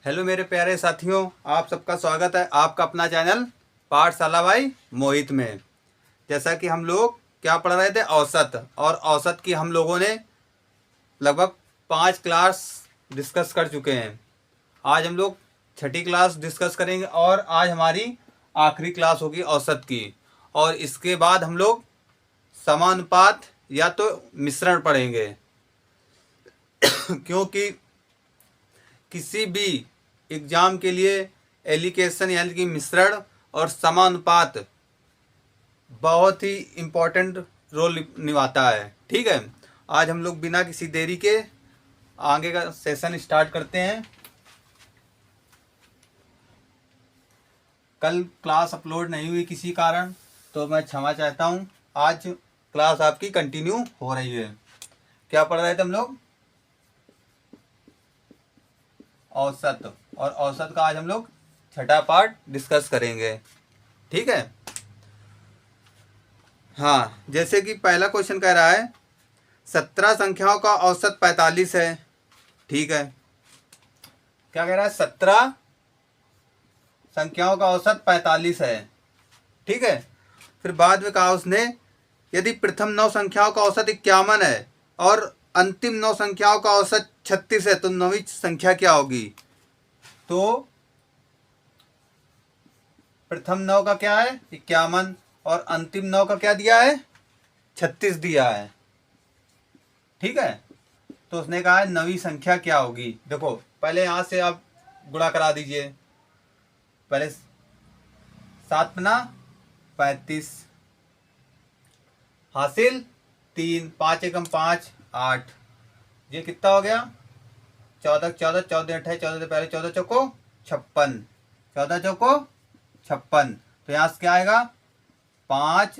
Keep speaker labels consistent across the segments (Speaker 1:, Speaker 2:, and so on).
Speaker 1: Hello मेरे प्यारे साथियों, आप सबका स्वागत है आपका अपना चैनल पाठशाला बाई मोहित में। जैसा कि हम लोग क्या पढ़ रहे थे, औसत, और औसत की हम लोगों ने लगभग 5 क्लास डिस्कस कर चुके हैं। आज हम लोग छठी क्लास डिस्कस करेंगे और आज हमारी आखिरी क्लास होगी औसत की। और इसके बाद हम लोग समानुपात या तो मिश्रण पढ़ेंगे क्योंकि किसी भी एग्जाम के लिए एलिकेशन यानी कि मिश्रण और समानुपात बहुत ही इम्पोर्टेंट रोल निभाता है। ठीक है, आज हम लोग बिना किसी देरी के आगे का सेशन स्टार्ट करते हैं। कल क्लास अपलोड नहीं हुई किसी कारण, तो मैं क्षमा चाहता हूँ। आज क्लास आपकी कंटिन्यू हो रही है। क्या पढ़ रहे थे हम लोग? औसत। और औसत का आज हम लोग छठा पार्ट डिस्कस करेंगे। ठीक है, हाँ, जैसे कि पहला क्वेश्चन कह रहा है 17 संख्याओं का औसत 45 है। ठीक है, क्या कह रहा है? 17 संख्याओं का औसत 45 है। ठीक है, फिर बाद में कहा उसने यदि प्रथम 9 संख्याओं का औसत 51 है और अंतिम 9 संख्याओं का औसत 36 है तो नौवीं संख्या क्या होगी? तो प्रथम 9 का क्या है? 51, और अंतिम 9 का क्या दिया है? 36 दिया है। ठीक है, तो उसने कहा है नवी संख्या क्या होगी। देखो, पहले यहां से आप गुणा करा दीजिए। पहले 7 पना 35 हासिल 3, 5 एकम 5, 8। ये कितना हो गया? 14 14 14 28 14 से पहले 14 चौको 56, 14 चौको 56। तो यहाँ से क्या आएगा? 5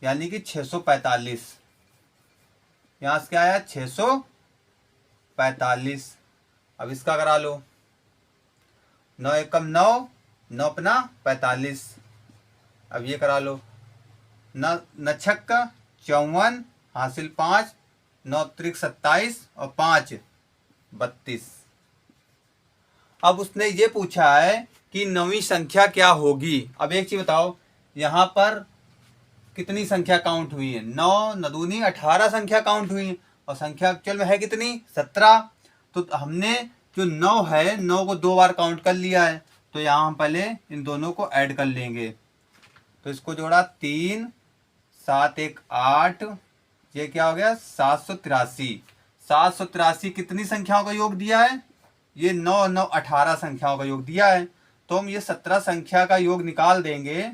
Speaker 1: यानी कि 645। यहाँ से क्या आया? 645। अब इसका करा लो। 9 एकम 9, 9 पना 45। अब ये करा लो। न छक्का 54 हासिल 5, 9 त्रिक 27 और 5 32। अब उसने ये पूछा है कि नवीं संख्या क्या होगी। अब एक चीज बताओ, यहाँ पर कितनी संख्या काउंट हुई है? 9 9 दूनी 18 संख्या काउंट हुई है, और संख्या एक्चुअल में है कितनी? 17। तो हमने जो 9 है, 9 को 2 बार काउंट कर लिया है, तो यहाँ हम पहले इन दोनों को ऐड कर लेंगे। तो इसको जोड़ा 3 7 1 8, ये क्या हो गया? 783। 783 कितनी संख्याओं का योग दिया है? ये 9 9 18 संख्याओं का योग दिया है। तो हम ये 17 संख्या का योग निकाल देंगे।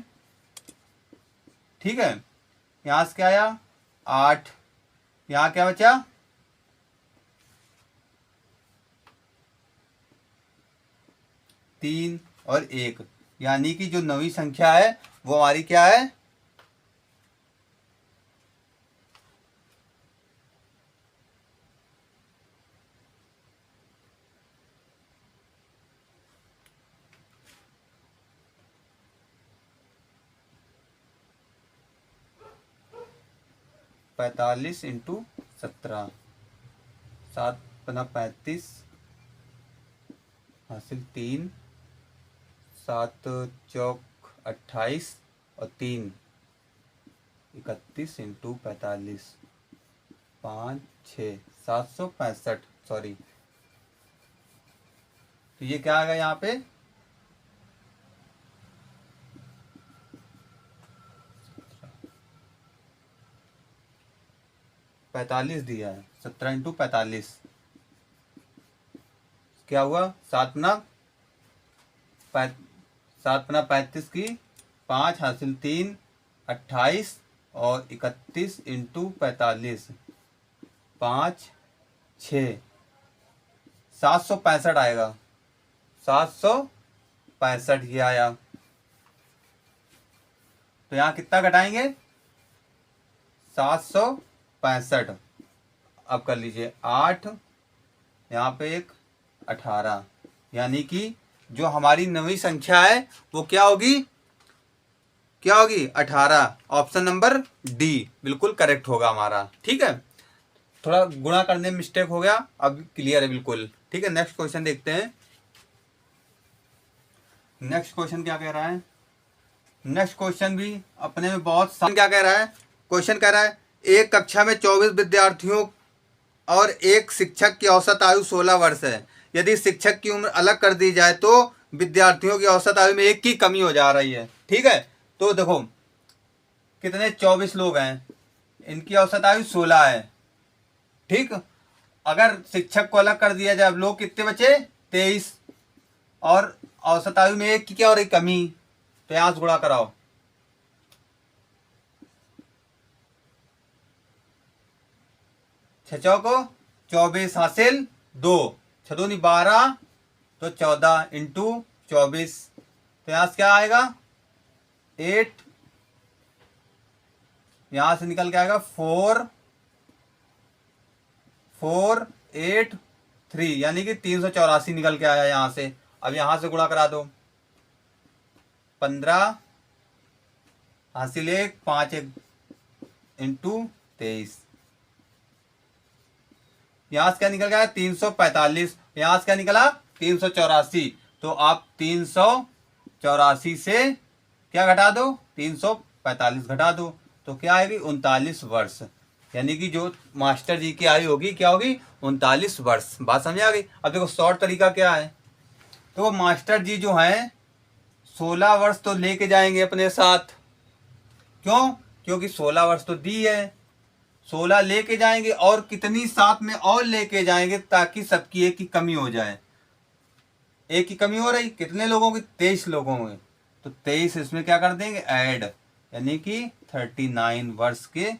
Speaker 1: ठीक है, यहां से क्या आया? 8। यहां क्या बचा? 3 और 1, यानी कि जो नवी संख्या है वो हमारी क्या है? पैतालीस इंटू 17, 7 पना 35 हासिल 3, 7 चौक 28 और 3 31 इंटू 45, 5 6 765। सॉरी, तो ये क्या आ गया यहाँ पे? 45 दिया है। 17 इंटू 45 क्या हुआ? 7 पना 35 की 5 हासिल 3, 28 और 31 इंटू 45, 5 6 765 आएगा। 765 ये आया। तो यहाँ कितना घटाएंगे? 765। अब कर लीजिए 8, यहाँ पे एक 18, यानी कि जो हमारी नवी संख्या है वो क्या होगी? क्या होगी? 18। ऑप्शन नंबर डी बिल्कुल करेक्ट होगा हमारा। ठीक है, थोड़ा गुणा करने में मिस्टेक हो गया, अब क्लियर है बिल्कुल। ठीक है, नेक्स्ट क्वेश्चन देखते हैं। नेक्स्ट क्वेश्चन क्या कह रहा है? नेक्स्ट क्वेश्चन भी अपने में बहुत क्या कह रहा है? क्वेश्चन कह रहा है एक कक्षा में 24 विद्यार्थियों और एक शिक्षक की औसत आयु 16 वर्ष है। यदि शिक्षक की उम्र अलग कर दी जाए तो विद्यार्थियों की औसत आयु में एक की कमी हो जा रही है। ठीक है, तो देखो कितने 24 लोग हैं, इनकी औसत आयु 16 है। ठीक, अगर शिक्षक को अलग कर दिया जाए, अब लोग कितने बचे? 23, और औसत आयु में एक की क्या हो रही? कमी। तो यहां से गुणा कराओ। छह को 24 हासिल 2, 6 दूनी 12, तो 14 इंटू 24, तो यहां से क्या आएगा? 8, यहां से निकल के आएगा 4 4 8 3, यानी कि 384 निकल के आया यहां से। अब यहां से गुणा करा दो। 15 हासिल 1, 5 1 इंटू 23, यहां से क्या निकल गया? 345। यहां से क्या निकला? 384। तो आप 384 से क्या घटा दो? 345 घटा दो, तो क्या आएगी? 39 वर्ष। यानी कि जो मास्टर जी की आयु होगी क्या होगी? 39 वर्ष। बात समझ आ गई? अब देखो शॉर्ट तरीका क्या है, तो मास्टर जी जो हैं 16 वर्ष तो लेके जाएंगे अपने साथ। क्यों? क्योंकि 16 वर्ष तो दी है, 16 लेके जाएंगे और कितनी साथ में और लेके जाएंगे ताकि सबकी एक की कमी हो जाए। एक की कमी हो रही, कितने लोगों की? 23 लोगों में, तो 23 इसमें क्या कर देंगे? ऐड, यानी कि 39 वर्ष के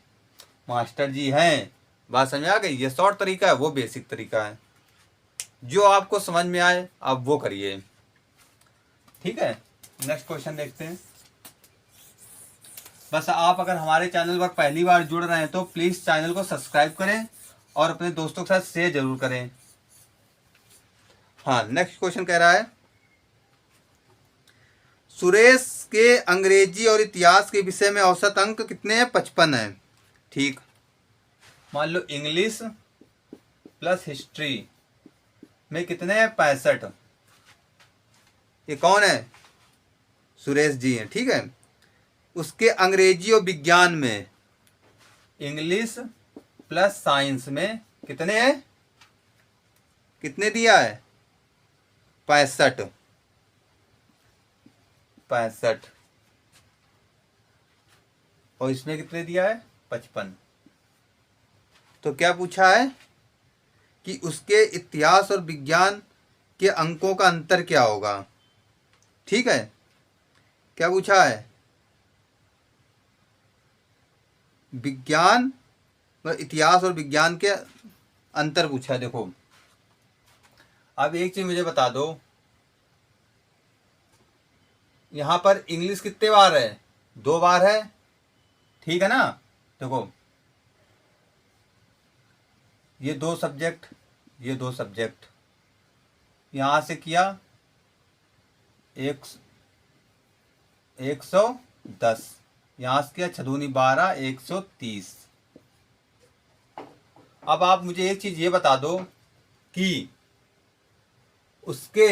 Speaker 1: मास्टर जी हैं। बात समझ आ गई? ये शॉर्ट तरीका है, वो बेसिक तरीका है। जो आपको समझ में आए आप वो करिए। ठीक है, नेक्स्ट क्वेश्चन देखते हैं। बस आप अगर हमारे चैनल पर पहली बार जुड़ रहे हैं तो प्लीज चैनल को सब्सक्राइब करें और अपने दोस्तों के साथ शेयर जरूर करें। हाँ, नेक्स्ट क्वेश्चन कह रहा है सुरेश के अंग्रेजी और इतिहास के विषय में औसत अंक कितने हैं? 55 है। ठीक, मान लो इंग्लिश प्लस हिस्ट्री में कितने हैं? 65। ये कौन है? सुरेश जी हैं। ठीक है, उसके अंग्रेजी और विज्ञान में, इंग्लिश प्लस साइंस में कितने हैं? कितने दिया है? 65। और इसमें कितने दिया है? 55। तो क्या पूछा है कि उसके इतिहास और विज्ञान के अंकों का अंतर क्या होगा। ठीक है, क्या पूछा है? विज्ञान, इतिहास और विज्ञान के अंतर पूछा है। देखो अब एक चीज मुझे बता दो, यहां पर इंग्लिश कितने बार है? 2 बार है। ठीक है ना? देखो ये 2 सब्जेक्ट, ये 2 सब्जेक्ट, यहां से किया 110, यहां से किया 6 दूनी 12, 130। अब आप मुझे एक चीज ये बता दो कि उसके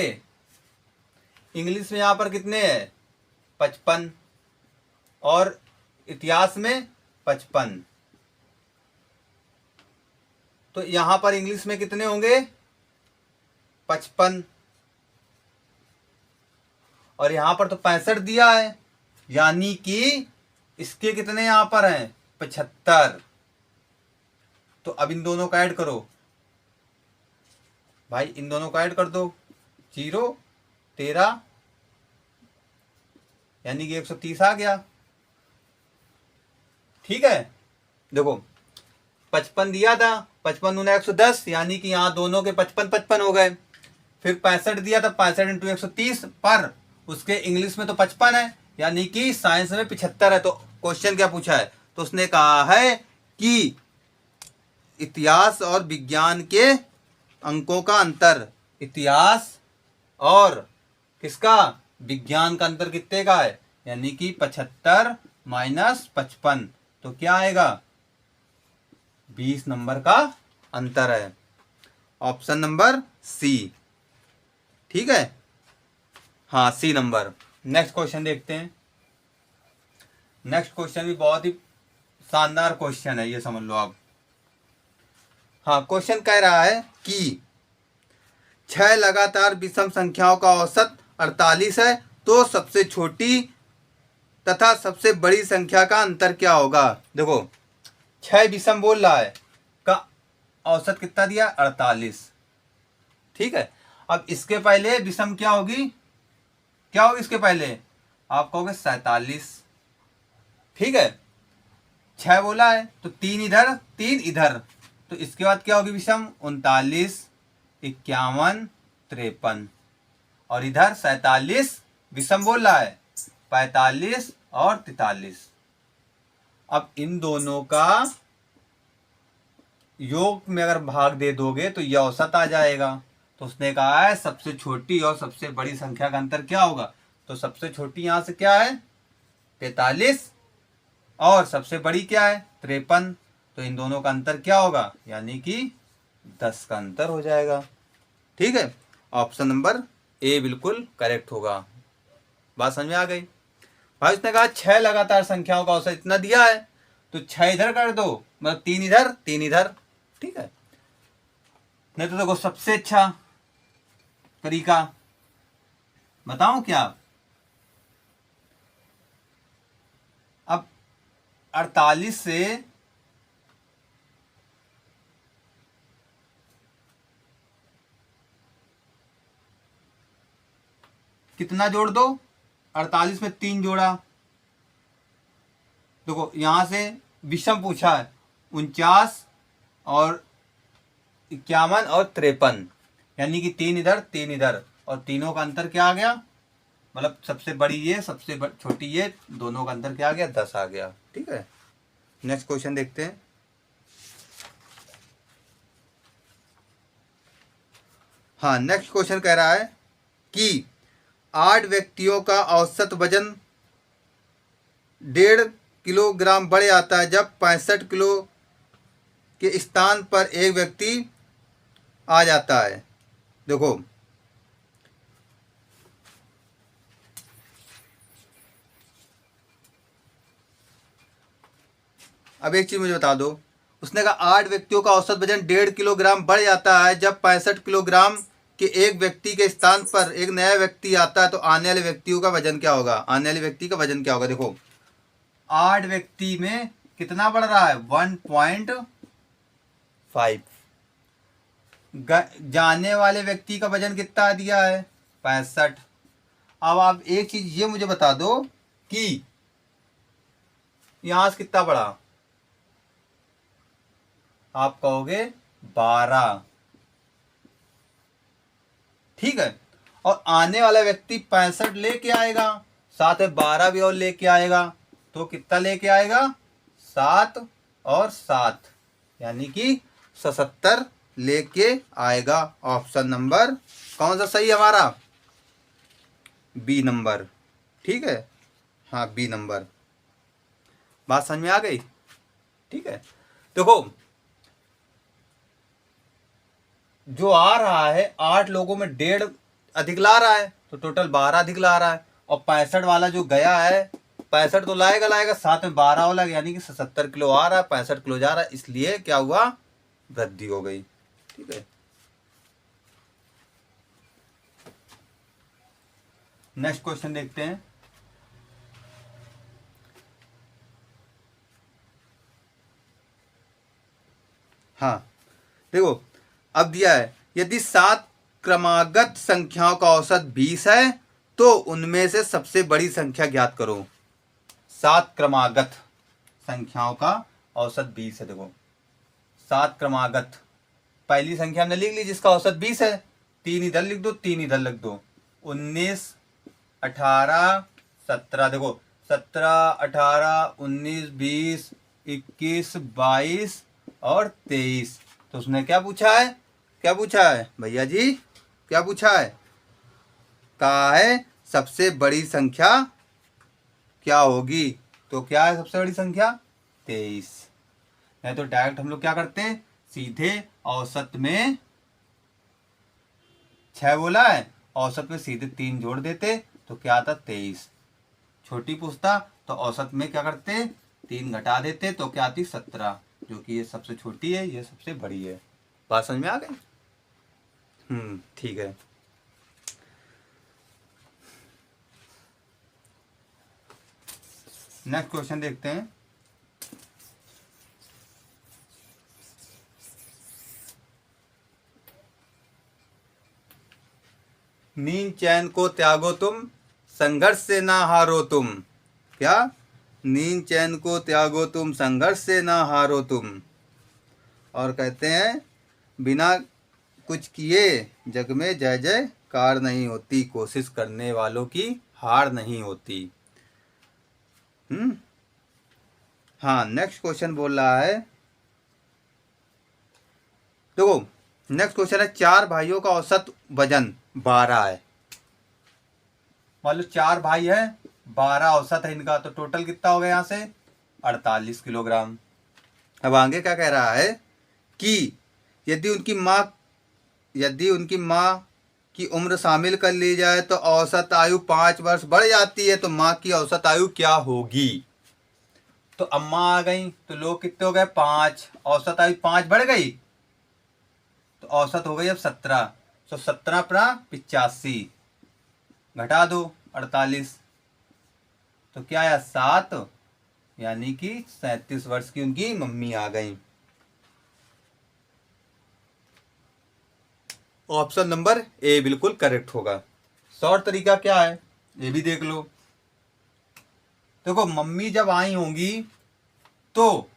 Speaker 1: इंग्लिश में यहां पर कितने हैं? 55, और इतिहास में 55, तो यहां पर इंग्लिश में कितने होंगे? 55, और यहां पर तो 65 दिया है, यानी कि इसके कितने यहां पर हैं? 75। तो अब इन दोनों का ऐड करो भाई, इन दोनों का ऐड कर दो। 0 13, यानी कि 130 आ गया। ठीक है, देखो 55 दिया था, 55 दूना 110, यानी कि यहाँ दोनों के 55 55 हो गए। फिर 65 दिया था, 65 इंटू 130, पर उसके इंग्लिश में तो 55 है, यानी कि साइंस में 75 है। तो क्वेश्चन क्या पूछा है? तो उसने कहा है कि इतिहास और विज्ञान के अंकों का अंतर, इतिहास और किसका? विज्ञान का अंतर कितने का है? यानी कि 75 माइनस 55, तो क्या आएगा? 20 नंबर का अंतर है। Option number C. ठीक है, हाँ, सी नंबर। नेक्स्ट क्वेश्चन देखते हैं। नेक्स्ट क्वेश्चन भी बहुत ही शानदार क्वेश्चन है, ये समझ लो आप। हाँ, क्वेश्चन कह रहा है कि 6 लगातार विषम संख्याओं का औसत 48 है, तो सबसे छोटी तथा सबसे बड़ी संख्या का अंतर क्या होगा। देखो 6 विषम बोल रहा है, का औसत कितना दिया, 48। ठीक है, अब इसके पहले विषम क्या होगी, क्या होगी इसके पहले, आप कहोगे 47। ठीक है, 6 बोला है तो 3 इधर 3 इधर, तो इसके बाद क्या होगी विषम, 39, 51, 53, और इधर 47 विषम बोल रहा है, 45 और 43। अब इन दोनों का योग में अगर भाग दे दोगे तो यह औसत आ जाएगा। तो उसने कहा है सबसे छोटी और सबसे बड़ी संख्या का अंतर क्या होगा, तो सबसे छोटी यहां से क्या है 43, और सबसे बड़ी क्या है 53, तो इन दोनों का अंतर क्या होगा, यानी कि 10 का अंतर हो जाएगा। ठीक है, ऑप्शन नंबर ए बिल्कुल करेक्ट होगा। बात समझ में आ गई भाई। उसने कहा 6 लगातार संख्याओं का औसत इतना दिया है, तो 6 इधर कर दो, मतलब 3 इधर 3 इधर। ठीक है, नहीं तो देखो सबसे अच्छा तरीका बताऊं क्या, अब 48 से कितना जोड़ दो, 48 में 3 जोड़ा, देखो यहां से विषम पूछा है, 49 और 51 और 53, यानी कि 3 इधर 3 इधर, और तीनों का अंतर क्या आ गया, मतलब सबसे बड़ी ये सबसे छोटी ये, दोनों का अंतर क्या आ गया 10 आ गया। ठीक है, नेक्स्ट क्वेश्चन देखते हैं। हाँ, नेक्स्ट क्वेश्चन कह रहा है कि 8 व्यक्तियों का औसत वजन 1.5 किलोग्राम बढ़ जाता है जब 65 किलो के स्थान पर एक व्यक्ति आ जाता है। देखो अब एक चीज मुझे बता दो, उसने कहा 8 व्यक्तियों का औसत वजन 1.5 किलोग्राम बढ़ जाता है जब 65 किलोग्राम के एक व्यक्ति के स्थान पर एक नया व्यक्ति आता है, तो आने वाले व्यक्तियों का वजन क्या होगा, आने वाले व्यक्ति का वजन क्या होगा। देखो 8 व्यक्ति में कितना बढ़ रहा है 1.5, जाने वाले व्यक्ति का वजन कितना दिया है 65। अब आप एक चीज ये मुझे बता दो कि यहां से कितना बढ़ा, आप कहोगे 12। ठीक है, और आने वाला व्यक्ति 65 लेके आएगा, साथ में 12 भी और लेके आएगा, तो कितना लेके आएगा 7 और 7, यानी कि 77 लेके आएगा। ऑप्शन नंबर कौन सा सही हमारा, बी नंबर। ठीक है, हाँ बी नंबर। बात समझ में आ गई। ठीक है, देखो जो आ रहा है 8 लोगों में 1.5 अधिक ला रहा है, तो टोटल 12 अधिक ला रहा है, और 65 वाला जो गया है 65 तो लाएगा लाएगा, साथ में 12 वाला, यानी कि 77 किलो आ रहा है, 65 किलो जा रहा है, इसलिए क्या हुआ वृद्धि हो गई। ठीक है, नेक्स्ट क्वेश्चन देखते हैं। हाँ देखो अब दिया है, यदि 7 क्रमागत संख्याओं का औसत 20 है तो उनमें से सबसे बड़ी संख्या ज्ञात करो। 7 क्रमागत संख्याओं का औसत 20 है। देखो 7 क्रमागत, पहली संख्या हमने लिख ली जिसका औसत 20 है, 3 इधर लिख दो 3 इधर लिख दो, 19, 18, 17, देखो 17, 18, 19, 20, 21, 22 और 23। तो उसने क्या पूछा है, क्या पूछा है भैया जी, क्या पूछा है, कहा है सबसे बड़ी संख्या क्या होगी। तो क्या है सबसे बड़ी संख्या 23। नहीं तो डायरेक्ट हम लोग क्या करते हैं, सीधे औसत में 6 बोला है औसत में सीधे 3 जोड़ देते तो क्या आता 23। छोटी पूछता तो औसत में क्या करते 3 घटा देते तो क्या आती 17, जो कि ये सबसे छोटी है, ये सबसे बड़ी है। बात समझ में आ गई? ठीक है। नेक्स्ट क्वेश्चन देखते हैं। नींद चैन को त्यागो तुम, संघर्ष से ना हारो तुम। क्या? नींद चैन को त्यागो तुम, संघर्ष से ना हारो तुम। और कहते हैं बिना कुछ किए जग में जय जयकार नहीं होती, कोशिश करने वालों की हार नहीं होती। हाँ, नेक्स्ट क्वेश्चन बोल रहा है, देखो नेक्स्ट क्वेश्चन है, 4 भाइयों का औसत वजन 12 है। मान लो 4 भाई है, 12 औसत है इनका, तो टोटल कितना हो गया यहाँ से 48 किलोग्राम। अब आगे क्या कह रहा है कि यदि उनकी माँ की उम्र शामिल कर ली जाए तो औसत आयु 5 वर्ष बढ़ जाती है, तो माँ की औसत आयु क्या होगी? तो अम्मा आ गई तो लोग कितने हो गए 5, औसत आयु 5 बढ़ गई तो औसत हो गई अब 17। तो 17 अपना 85, घटा दो 48, तो क्या आया 7, यानी कि 37 वर्ष की उनकी मम्मी आ गई। ऑप्शन नंबर ए बिल्कुल करेक्ट होगा। शॉर्ट तरीका क्या है ये भी देख लो। देखो मम्मी जब आई होंगी तो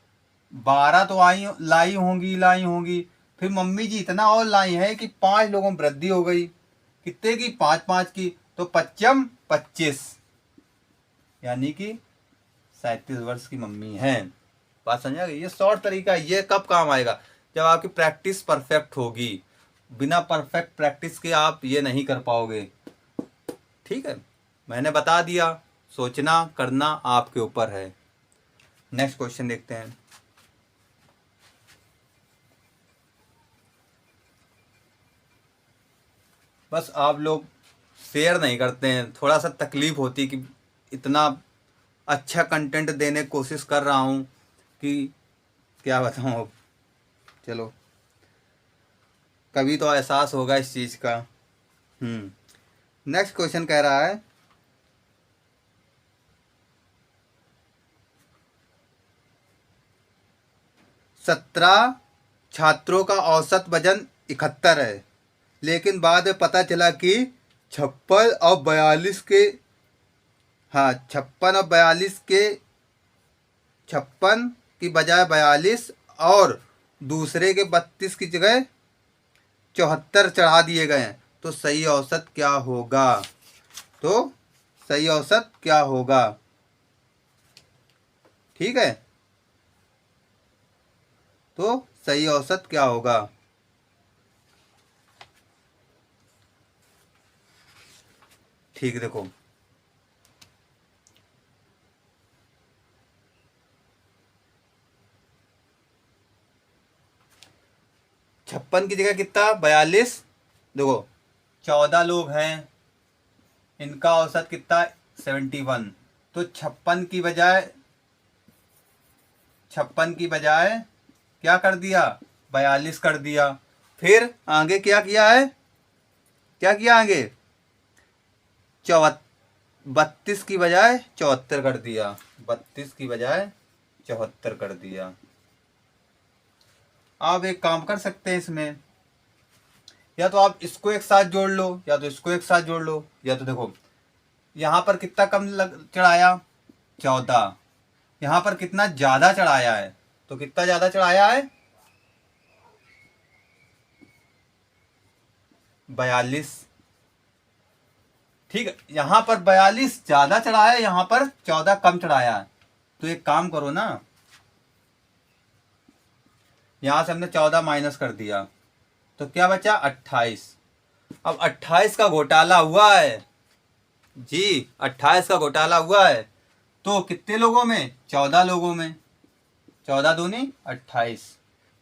Speaker 1: 12 तो लाई होंगी, फिर मम्मी जी इतना और लाई है कि 5 लोगों में वृद्धि हो गई, कितने की 5 की, तो 25 25, यानी कि 37 वर्ष की मम्मी है। बात समझ आ गई? ये शॉर्ट तरीका है। ये कब काम आएगा? जब आपकी प्रैक्टिस परफेक्ट होगी। बिना परफेक्ट प्रैक्टिस के आप ये नहीं कर पाओगे। ठीक है, मैंने बता दिया, सोचना करना आपके ऊपर है। नेक्स्ट क्वेश्चन देखते हैं। बस आप लोग शेयर नहीं करते हैं, थोड़ा सा तकलीफ होती कि इतना अच्छा कंटेंट देने की कोशिश कर रहा हूँ कि क्या बताऊँ अब। चलो कभी तो एहसास होगा इस चीज़ का। नेक्स्ट क्वेश्चन कह रहा है, सत्रह छात्रों का औसत वजन 71 है, लेकिन बाद में पता चला कि 56 और 42 के 56 और 42 के 56 की बजाय 42 और दूसरे के 32 की जगह 74 चढ़ा दिए गए हैं, तो सही औसत क्या होगा? तो सही औसत क्या होगा? ठीक है, तो सही औसत क्या होगा? ठीक, देखो 56 की जगह कितना 42, देखो 14 लोग हैं, इनका औसत कितना 71, तो 56 की बजाय क्या कर दिया 42 कर दिया। फिर आगे क्या किया है, क्या किया आगे 32 की बजाय 74 कर दिया, 32 की बजाय 74 कर दिया। आप एक काम कर सकते हैं इसमें, या तो आप इसको एक साथ जोड़ लो या तो इसको एक साथ जोड़ लो, या तो देखो यहां पर कितना कम चढ़ाया 14, यहां पर कितना ज्यादा चढ़ाया है, तो कितना ज्यादा चढ़ाया है 42। ठीक है, यहां पर 42 ज्यादा चढ़ाया है, यहां पर 14 कम चढ़ाया है। तो एक काम करो ना, यहां से हमने 14 माइनस कर दिया तो क्या बचा 28। अब 28 का घोटाला हुआ है जी, 28 का घोटाला हुआ है, तो कितने लोगों में 14 लोगों में, 14 दूनी 28,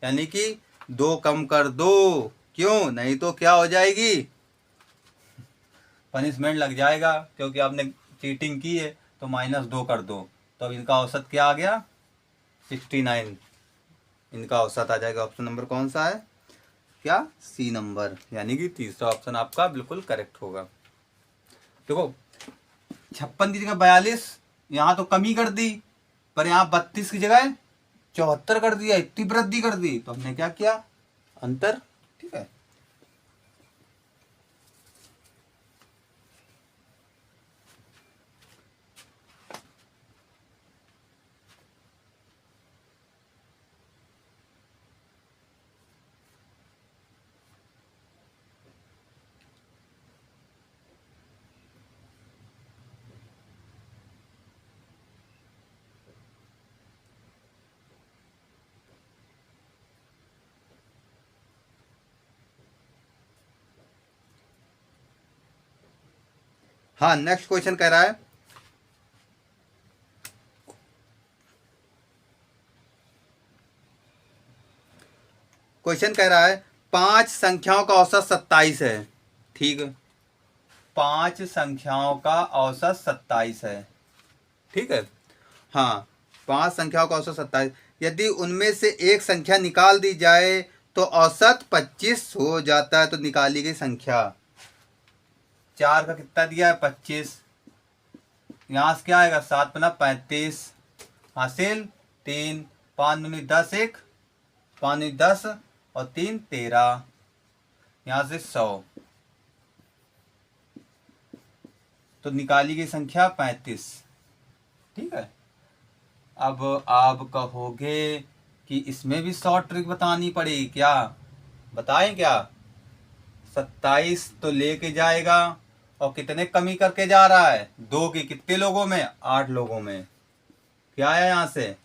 Speaker 1: यानी कि 2 कम कर दो। क्यों? नहीं तो क्या हो जाएगी, पनिशमेंट लग जाएगा, क्योंकि आपने चीटिंग की है, तो -2 कर दो। तो अब इनका औसत क्या आ गया? 69 इनका औसत आ जाएगा। ऑप्शन नंबर कौन सा है? क्या? सी नंबर, यानी कि तीसरा ऑप्शन आपका बिल्कुल करेक्ट होगा। देखो 56 की जगह 42, यहाँ तो कमी कर दी, पर यहाँ 32 की जगह 74 कर दिया, इतनी वृद्धि कर दी, तो हमने क्या किया? अंतर। ठीक है। हाँ, नेक्स्ट क्वेश्चन कह रहा है, क्वेश्चन कह रहा है 5 संख्याओं का औसत 27 है। ठीक है, 5 संख्याओं का औसत 27 है। ठीक है, हाँ, 5 संख्याओं का औसत 27। यदि उनमें से एक संख्या निकाल दी जाए तो औसत 25 हो जाता है। तो निकाली गई संख्या, 4 का कितना दिया है? 25। यहाँ से क्या आएगा? 7 × 35 हासिल 3, 5 दूनी 10, 1 5 दूनी 10 और 3 13, यहाँ से 100। तो निकाली गई संख्या 35। ठीक है, अब आप कहोगे कि इसमें भी शॉर्ट ट्रिक बतानी पड़ेगी क्या? बताएं क्या? 27 तो लेके जाएगा, और कितने कमी करके जा रहा है? 2 की। कितने लोगों में? 8 लोगों में। क्या आया यहाँ से?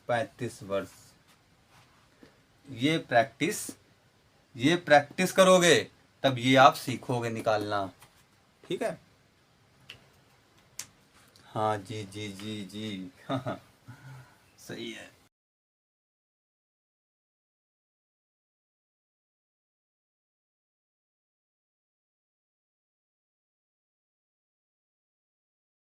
Speaker 1: 35 वर्ष। ये प्रैक्टिस करोगे तब ये आप सीखोगे निकालना। ठीक है। हाँ जी जी जी जी। सही है।